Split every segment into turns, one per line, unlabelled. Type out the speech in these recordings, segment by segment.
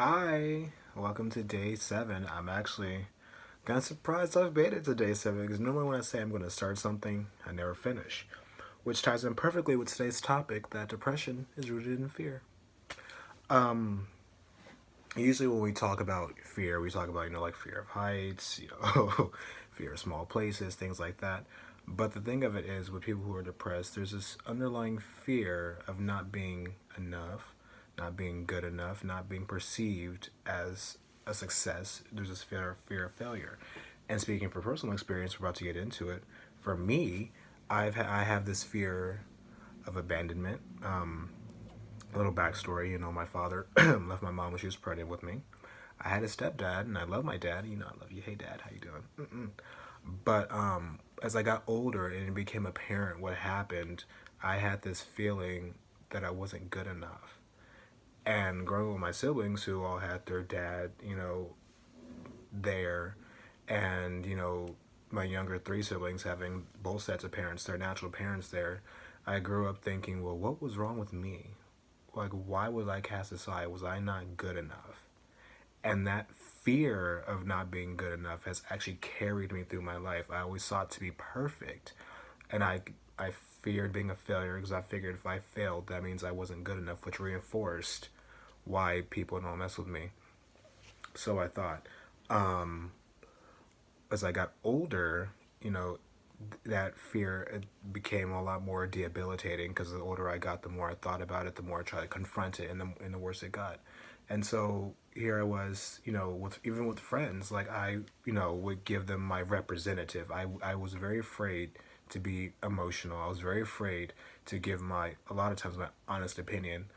Hi, welcome to day 7. I'm actually kind of surprised I've made it to day 7 because normally when I say I'm going to start something, I never finish. Which ties in perfectly with today's topic that depression is rooted in fear. Um, Usually when we talk about fear, we talk about, like fear of heights, fear of small places, things like that. But the thing of it is, with people who are depressed, there's this underlying fear of not being enough, not being good enough, not being perceived as a success. There's this fear of failure. And speaking from personal experience, we're about to get into it. For me, I have this fear of abandonment. A little backstory, my father left my mom when she was pregnant with me. I had a stepdad, and I love my dad. I love you. Hey, Dad, how you doing? But as I got older and it became apparent what happened, I had this feeling that I wasn't good enough. And growing up with my siblings, who all had their dad, there, and my younger three siblings having both sets of parents, their natural parents there, I grew up thinking, well, what was wrong with me? Like, why was I cast aside? Was I not good enough? And that fear of not being good enough has actually carried me through my life. I always sought to be perfect, and I feared being a failure because I figured if I failed, that means I wasn't good enough, which reinforced why people don't mess with me. So I thought, um, as I got older, that fear it became a lot more debilitating because the older I got, the more I thought about it, the more I tried to confront it, and the worse it got. And so here I was, with even with friends, like I, would give them my representative. I was very afraid to be emotional. I was very afraid to give my a lot of times my honest opinion.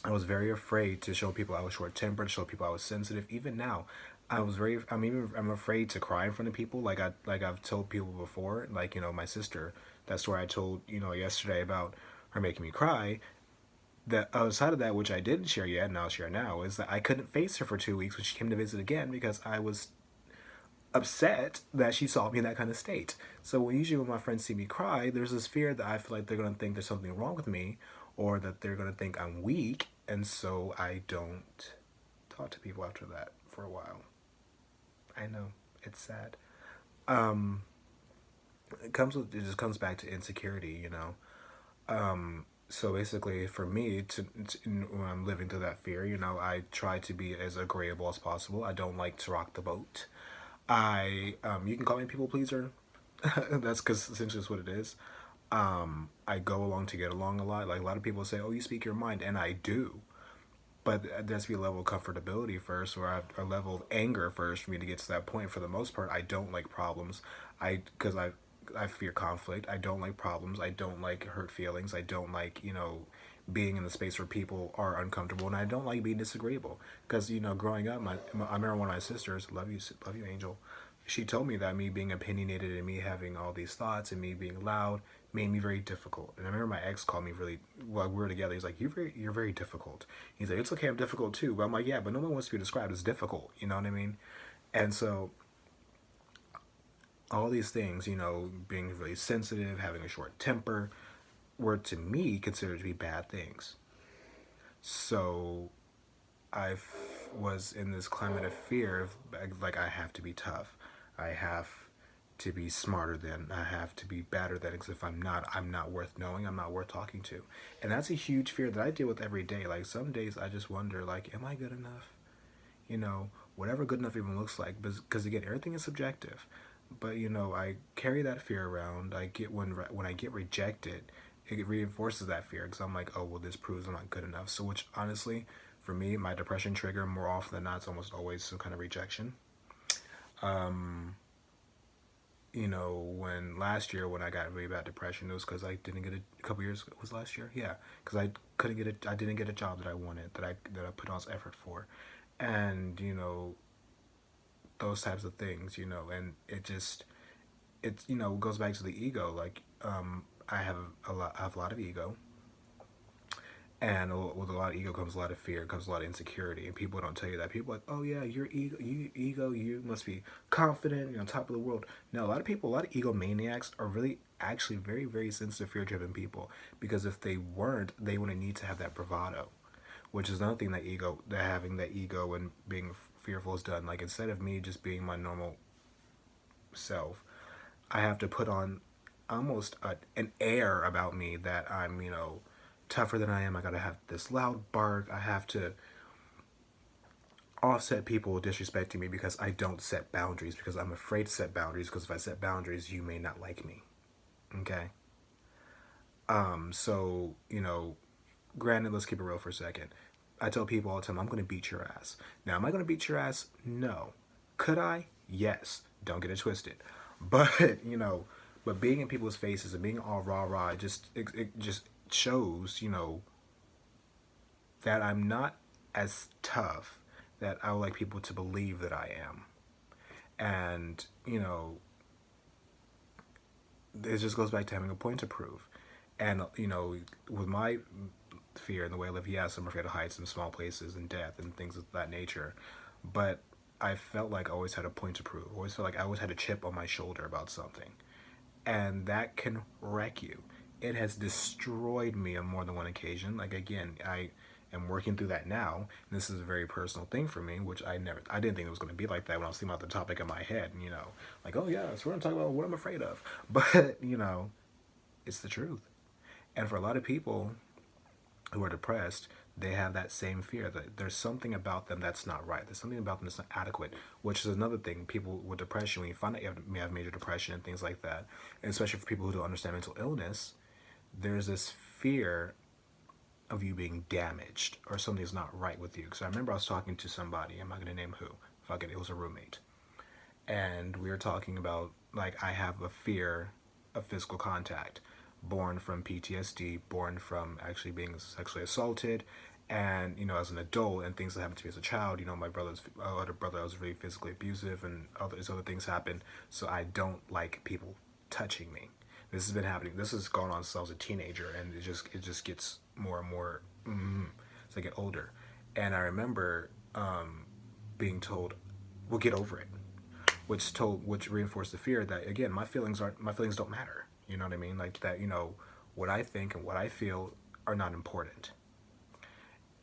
I was very afraid to show people I was short tempered, show people I was sensitive. Even now, I'm afraid to cry in front of people. I've told people before, like my sister. That story I told yesterday about her making me cry. The other side of that, which I didn't share yet, and I'll share now, is that I couldn't face her for 2 weeks when she came to visit again because I was upset that she saw me in that kind of state. So usually when my friends see me cry, there's this fear that I feel like they're gonna think there's something wrong with me, or that they're gonna think I'm weak, and so I don't talk to people after that for a while. I know it's sad. Um, it just comes back to insecurity. So basically, for me, when I'm living through that fear, I try to be as agreeable as possible. I don't like to rock the boat. You can call me a people pleaser. That's because essentially that's what it is. I go along to get along a lot. Like a lot of people say, "Oh, you speak your mind," and I do. But there has to be a level of comfortability first, or a level of anger first for me to get to that point. For the most part, I don't like problems. I fear conflict. I don't like problems. I don't like hurt feelings. I don't like being in the space where people are uncomfortable, and I don't like being disagreeable. Because growing up, I remember one of my sisters, love you, Angel. She told me that me being opinionated and me having all these thoughts and me being loud made me very difficult. And I remember my ex called me really while we were together. He's like, you're very difficult. He's like, it's okay, I'm difficult too. But I'm like, yeah, but no one wants to be described as difficult. You know what I mean? And so all these things, being really sensitive, having a short temper, were to me considered to be bad things. So I was in this climate of fear of like I have to be tough. I have to be smarter than. I have to be better than. Because if I'm not worth knowing. I'm not worth talking to. And that's a huge fear that I deal with every day. Like some days I just wonder, like, am I good enough? Whatever good enough even looks like. Because again, everything is subjective. But I carry that fear around. I get when I get rejected, it reinforces that fear because I'm like, oh well, this proves I'm not good enough. So which honestly, for me, my depression trigger more often than not, it's almost always some kind of rejection. Um, when last year when I got really bad depression, it was because I didn't get a couple years ago. It was last year, yeah, because I didn't get a job that I wanted, that I put all this effort for, and those types of things, and it goes back to the ego. Like I have a lot of ego, and with a lot of ego comes a lot of fear, comes a lot of insecurity, and people don't tell you that. People are like, oh yeah, your ego, you must be confident, on top of the world. No, a lot of people, a lot of egomaniacs are really actually very, very sensitive, fear-driven people. Because if they weren't, they wouldn't need to have that bravado. which is another thing that having that ego and being fearful has done. Like, instead of me just being my normal self, I have to put on almost an air about me that I'm, tougher than I am. I gotta have this loud bark. I have to offset people disrespecting me because I don't set boundaries, because I'm afraid to set boundaries, because if I set boundaries, you may not like me. Okay? So, granted, let's keep it real for a second. I tell people all the time, I'm going to beat your ass. Now, am I going to beat your ass? No. Could I? Yes. Don't get it twisted. But, but being in people's faces and being all rah rah, it just shows, that I'm not as tough that I would like people to believe that I am. And, it just goes back to having a point to prove. And, with my fear and the way I live, yes, I'm afraid of heights and small places and death and things of that nature. But I felt like I always had a point to prove. I always felt like I always had a chip on my shoulder about something. And that can wreck you. It has destroyed me on more than one occasion. Like, again, I am working through that now. And this is a very personal thing for me, which I didn't think it was going to be like that when I was thinking about the topic in my head. And, like, oh yeah, so we're going to talk about what I'm afraid of. But, it's the truth. And for a lot of people who are depressed, they have that same fear that there's something about them that's not right. There's something about them that's not adequate, which is another thing. People with depression, when you find out may have major depression and things like that, and especially for people who don't understand mental illness, there's this fear of you being damaged or something's not right with you. Because I remember I was talking to somebody, I'm not going to name who, fuck it, it was a roommate. And we were talking about, like, I have a fear of physical contact, born from PTSD, born from actually being sexually assaulted, and as an adult and things that happened to me as a child. My brother's older brother was really physically abusive, and other things happened. So I don't like people touching me. This has been happening. This has gone on since I was a teenager, and it just gets more and more as I get older. And I remember being told, "Well, get over it," which reinforced the fear that, again, my feelings don't matter. You know what I mean? Like that, what I think and what I feel are not important.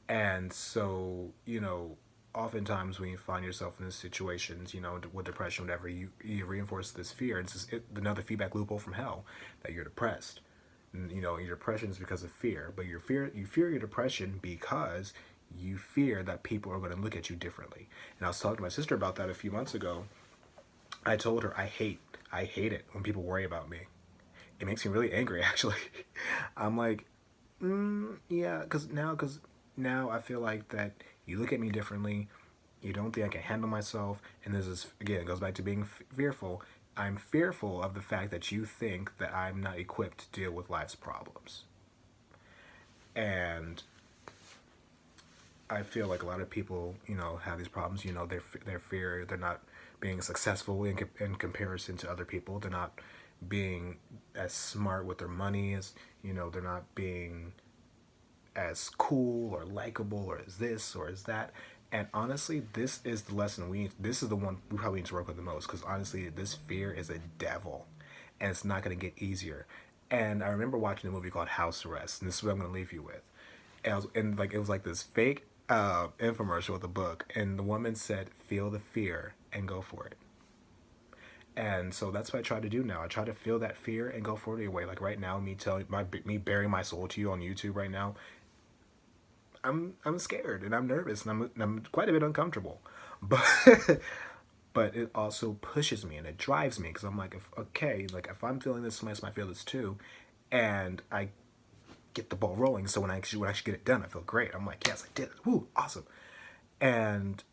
And so, oftentimes when you find yourself in these situations, with depression, whatever, you reinforce this fear. It's just another feedback loophole from hell that you're depressed. And, your depression is because of fear, but you fear your depression because you fear that people are going to look at you differently. And I was talking to my sister about that a few months ago. I told her I hate it when people worry about me. It makes me really angry, actually. I'm like, yeah, because now I feel like that you look at me differently. You don't think I can handle myself, and this is, again, it goes back to being fearful. I'm fearful of the fact that you think that I'm not equipped to deal with life's problems. And I feel like a lot of people, have these problems. Their fear, they're not being successful in comparison to other people. They're not being as smart with their money as, they're not being as cool or likable or as this or as that. And honestly, this is the lesson this is the one we probably need to work with the most, because honestly, this fear is a devil, and it's not going to get easier. And I remember watching a movie called House Arrest, and this is what I'm going to leave you with. And it was like this fake infomercial with a book, and the woman said, "Feel the fear and go for it." And so that's what I try to do now. I try to feel that fear and go for it anyway. Like right now, me bearing my soul to you on YouTube right now, I'm scared and I'm nervous and I'm quite a bit uncomfortable, but but it also pushes me and it drives me, because I'm like, if I'm feeling this, somebody else might feel this too, and I get the ball rolling. So when I actually get it done, I feel great. I'm like, yes, I did it. Woo, awesome. And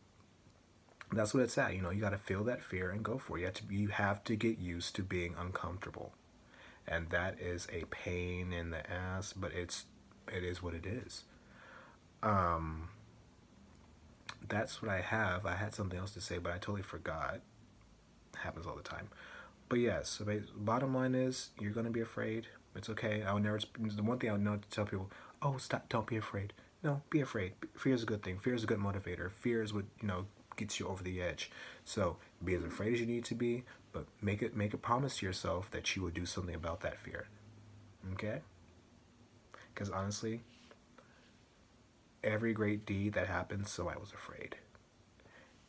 that's what it's at. You got to feel that fear and go for it. You have to get used to being uncomfortable, and that is a pain in the ass. But it is what it is. That's what I have. I had something else to say, but I totally forgot. It happens all the time. But yes, so bottom line is, you're gonna be afraid. It's okay. The one thing I would know to tell people: oh, stop! Don't be afraid. No, be afraid. Fear is a good thing. Fear is a good motivator. Fear is what gets you over the edge. So be as afraid as you need to be, but make a promise to yourself that you will do something about that fear. Okay? Because honestly, Every great deed that happens, somebody was afraid.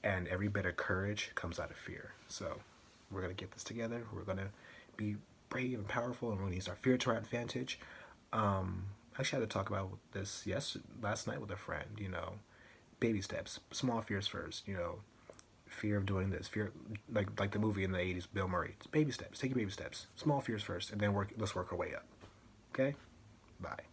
And every bit of courage comes out of fear. So we're going to get this together. We're going to be brave and powerful, and we're going to use our fear to our advantage. I actually had to talk about this last night with a friend. Baby steps, small fears first. Fear of doing this, fear like the movie in the '80s, Bill Murray. It's baby steps. Take your baby steps. Small fears first, and then let's work our way up. Okay. Bye.